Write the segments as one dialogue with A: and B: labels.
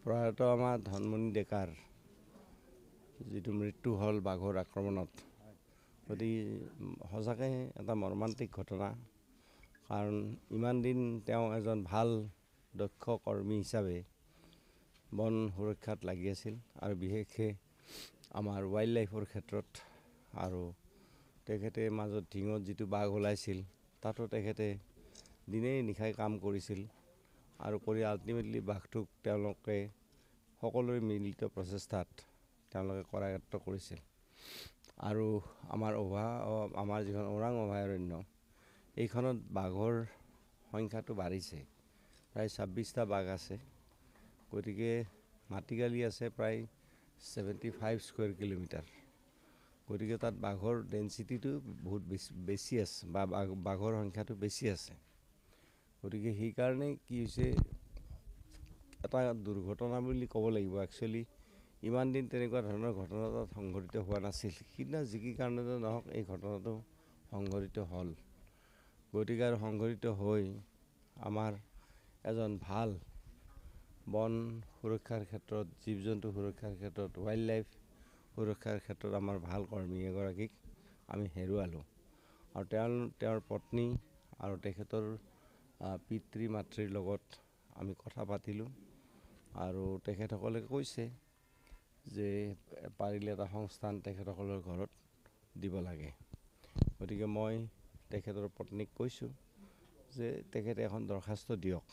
A: প্ৰয়াত আমাৰ ধনমণি ডেকাৰ যিটো মৃত্যু হ'ল বাঘৰ আক্ৰমণত, গতিকে সঁচাকৈ এটা মৰ্মান্তিক ঘটনা। কাৰণ ইমান দিন তেওঁ এজন ভাল দক্ষ কৰ্মী হিচাপে বন সুৰক্ষাত লাগি আছিল আৰু বিশেষকৈ আমাৰ ৱাইল্ড লাইফৰ ক্ষেত্ৰত। আৰু তেখেতে মাজত ঢিঙত যিটো বাঘ ওলাইছিল তাতো তেখেতে দিনেই নিশাই কাম কৰিছিল আৰু কৰি আল্টিমেটলি বাঘটোক তেওঁলোকে সকলোৰে মিলিত প্ৰচেষ্টাত তেওঁলোকে কৰায়ত্ব কৰিছিল। আৰু আমাৰ যিখন ওৰাং অভয়াৰণ্য, এইখনত বাঘৰ সংখ্যাটো বাঢ়িছে, প্ৰায় 26টা বাঘ আছে। গতিকে মাটিকালি আছে প্ৰায় 75 স্কুৱেৰ কিলোমিটাৰ। গতিকে তাত বাঘৰ ডেঞ্চিটিটো বহুত বেছি আছে বা বাঘৰ সংখ্যাটো বেছি আছে। গতিকে সেইকাৰণে কি হৈছে, এটা দুৰ্ঘটনা বুলি ক'ব লাগিব। একচুৱেলি ইমান দিন তেনেকুৱা ধৰণৰ ঘটনা তাত সংঘটিত হোৱা নাছিল। সিদিনা যি কি কাৰণতে নহওক এই ঘটনাটো সংঘটিত হ'ল। গতিকে আৰু সংঘটিত হৈ আমাৰ এজন ভাল বন সুৰক্ষাৰ ক্ষেত্ৰত, জীৱ জন্তু সুৰক্ষাৰ ক্ষেত্ৰত, ৱাইল্ড লাইফ সুৰক্ষাৰ ক্ষেত্ৰত আমাৰ ভাল কৰ্মী এগৰাকীক আমি হেৰুৱালোঁ। আৰু তেওঁৰ পত্নী আৰু তেখেতৰ পিতৃ মাতৃৰ লগত আমি কথা পাতিলোঁ আৰু তেখেতসকলে কৈছে যে পাৰিলে এটা সংস্থান তেখেতসকলৰ ঘৰত দিব লাগে। গতিকে মই তেখেতৰ পত্নীক কৈছোঁ যে তেখেতে এখন দৰখাস্ত দিয়ক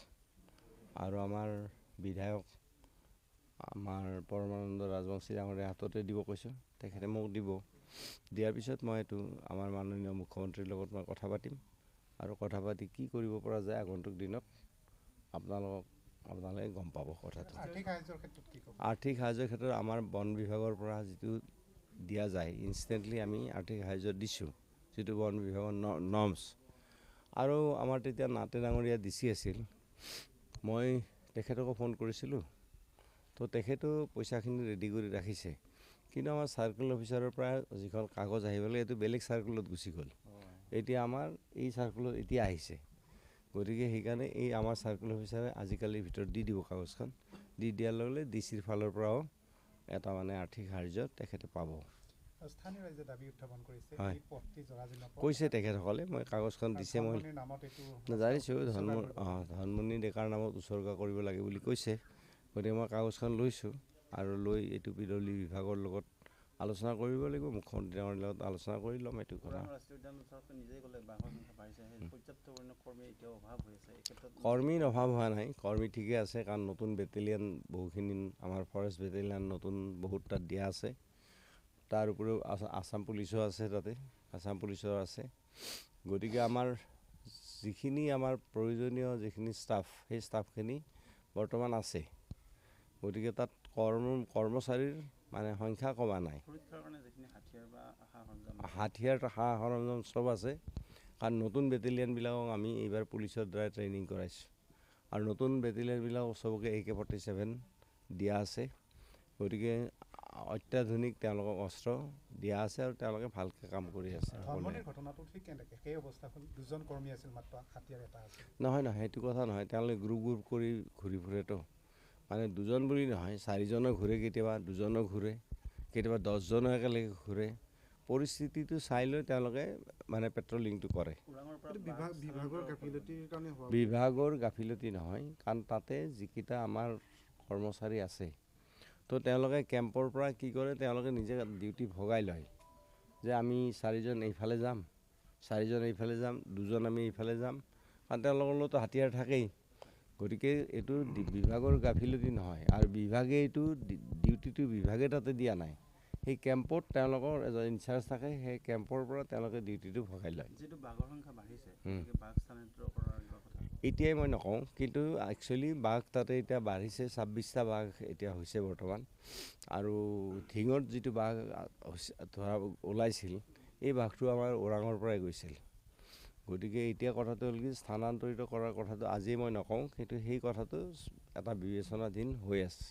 A: আৰু আমাৰ বিধায়ক আমাৰ পৰমানন্দ ৰাজবংশী ডাঙৰীয়াৰ হাততে দিব কৈছোঁ। তেখেতে মোক দিব। দিয়াৰ পিছত মই এইটো আমাৰ মাননীয় মুখ্যমন্ত্ৰীৰ লগত মই কথা পাতিম আৰু কথা পাতি কি কৰিব পৰা যায় আগন্তুক দিনত আপোনালোকে গম পাব কথাটো। আৰ্থিক সাহায্যৰ ক্ষেত্ৰত আমাৰ বন বিভাগৰ পৰা যিটো দিয়া যায়, ইনষ্টেণ্টলি আমি আৰ্থিক সাহায্য দিছোঁ, যিটো বন বিভাগৰ নৰ্মছ। আৰু আমাৰ তেতিয়া নাতে ডাঙৰীয়া DC আছিল, মই তেখেতকো ফোন কৰিছিলোঁ। তো তেখেতেও পইচাখিনি ৰেডি কৰি ৰাখিছে, কিন্তু আমাৰ চাৰ্কেল অফিচাৰৰ পৰা যিখন কাগজ আহিব লাগে এইটো বেলেগ চাৰ্কেলত গুচি গ'ল। এতিয়া আমাৰ এই চাৰ্কেলত এতিয়া আহিছে। গতিকে সেইকাৰণে এই আমাৰ চাৰ্কেল অফিচাৰে আজিকালিৰ ভিতৰত দি দিব কাগজখন। দি দিয়াৰ লগে লগে DCৰ ফালৰ পৰাও এটা আৰ্থিক সাহায্য তেখেতে পাব।
B: স্থানীয় ৰাইজে দাবী উত্থাপন কৰিছে,
A: হয়,
B: এই পথটি জৰাজীৰ্ণ পথ
A: কৈছে তেখেতসকলে। মই কাগজখন দিছে, মই জানিছোঁ ধনমণি ডেকাৰ নামত উচৰ্গা কৰিব লাগে বুলি কৈছে। গতিকে মই কাগজখন লৈছোঁ আৰু লৈ এইটো বিধলি বিভাগৰ লগত আলোচনা কৰিব লাগিব। মুখ্যমন্ত্ৰী ডাঙৰীয়াৰ লগত আলোচনা কৰি ল'ম এইটো কথা। কৰ্মীৰ অভাৱ হোৱা নাই, কৰ্মী ঠিকে আছে। কাৰণ নতুন বেটেলিয়ান বহুখিনি আমাৰ ফৰেষ্ট বেটেলিয়ান নতুন বহুত তাত দিয়া আছে। তাৰ উপৰিও আছাম পুলিচো আছে তাতে, আছাম পুলিচৰ আছে। গতিকে আমাৰ যিখিনি আমাৰ প্ৰয়োজনীয় যিখিনি ষ্টাফ, সেই ষ্টাফখিনি বৰ্তমান আছে। গতিকে তাত কৰ্মচাৰীৰ সংখ্যা কমা নাই। হাথিয়াৰ সা সৰঞ্জাম চব আছে। কাৰণ নতুন বেটেলিয়ানবিলাকক আমি এইবাৰ পুলিচৰ দ্বাৰা ট্ৰেইনিং কৰাইছোঁ আৰু নতুন বেটেলিয়ানবিলাকক চবকে AK-47 দিয়া আছে। গতিকে অত্যাধুনিক তেওঁলোকক অস্ত্ৰ দিয়া আছে আৰু তেওঁলোকে ভালকৈ কাম কৰি আছে। নহয়, সেইটো কথা নহয়। তেওঁলোকে গ্ৰুপ কৰি ঘূৰি ফুৰেতো, দুজন বুলি নহয়, 4জনো ঘূৰে, কেতিয়াবা 2জনো ঘূৰে, কেতিয়াবা 10জনো একেলগে ঘূৰে। পৰিস্থিতিটো চাই লৈ তেওঁলোকে পেট্ৰলিংটো কৰে। বিভাগৰ গাফিলতি নহয়, কাৰণ তাতে যিকেইটা আমাৰ কৰ্মচাৰী আছে, তো তেওঁলোকে কেম্পৰ পৰা কি কৰে, তেওঁলোকে নিজে ডিউটি ভগাই লয় যে আমি 4জন এইফালে যাম, 4জন এইফালে যাম, 2জন আমি এইফালে যাম। কাৰণ তেওঁলোকৰ লগতো হাতিয়াৰ থাকেই। গতিকে এইটো বিভাগৰ গাফিলতি নহয় আৰু বিভাগে এইটো ডিউটিটো বিভাগে তাতে দিয়া নাই। সেই কেম্পত তেওঁলোকৰ এজন ইনচাৰ্জ থাকে, সেই কেম্পৰ পৰা তেওঁলোকে ডিউটিটো ভগাই লয়। এতিয়াই মই নকওঁ, কিন্তু একচুৱেলি বাঘ তাতে এতিয়া বাঢ়িছে, 26টা বাঘ এতিয়া হৈছে বৰ্তমান। আৰু ঢিঙত যিটো বাঘ ধৰা ওলাইছিল, এই বাঘটো আমাৰ ওৰাঙৰ পৰাই গৈছিল। গতিকে এতিয়া কথাটো হ'ল কি, স্থানান্তৰিত কৰাৰ কথাটো আজিয়ে মই নকওঁ, কিন্তু সেই কথাটো এটা বিবেচনাধীন হৈ আছে।